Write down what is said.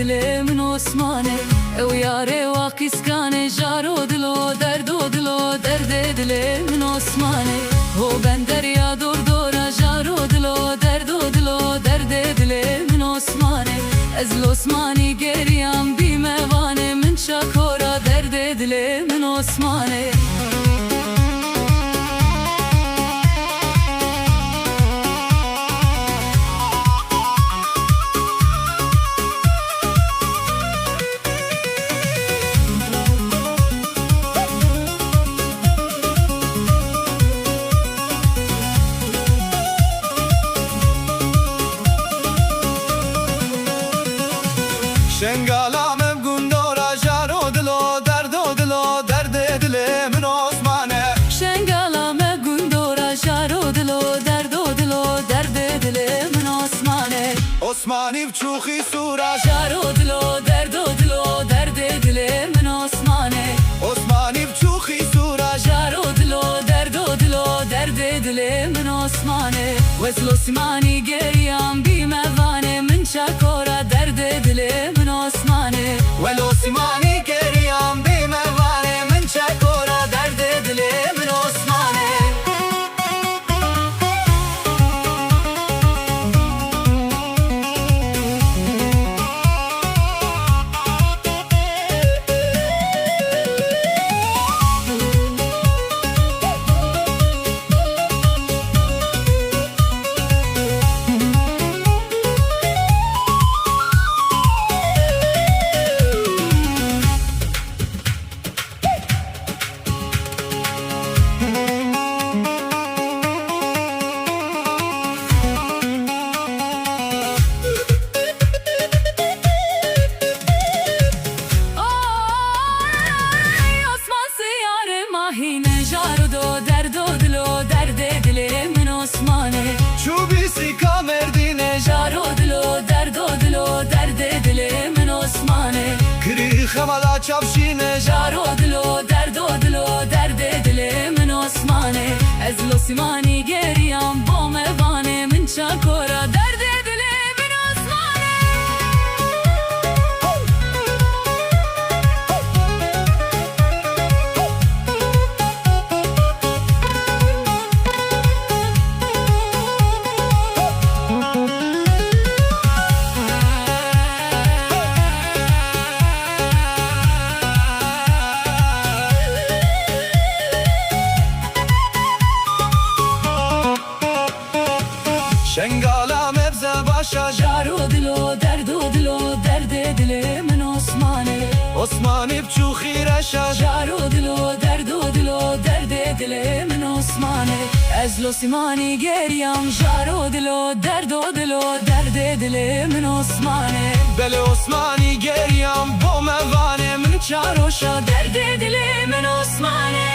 دل من عثمانه او یاره واقعی سکانه جارو دلو درد دل من عثمانه هو بن دریا دور دورا جارو دلو درد دل من عثمانه از عثمانی گریم بی موانه من شکورا درد دل من عثمانه شنگالام گندورا جارو دلو درد دل من عثمانه شنگالام گندورا جارو دلو درد دل من عثمانه عثمانی بچوخی سورا جارو دلو درد دل من عثمانه عثمانی بچوخی سورا جارو دلو درد دل من عثمانه وزل عثمانی گریم بی موانه من شکورا درد دل من عثمانه ولو عثمانی گریم بی موانه من شکورا درد دل من عثمانه چوبیسی کامردینه جارو دلو درد دل من عثمانه کری خمالا چافشینه جارو دلو درد دل من عثمانه از عثمانی گریم با موانه من شکورا درد دل من عثمانه شنگالام ابزه باشا جارو دلو درد دل من عثمانه عثمانی بچوخی رشا جارو دلو درد دل من عثمانه از عثمانی گریم جارو دلو درد دل من عثمانه بله عثمانی گریم با موانه من چاروشا درد دل من عثمانه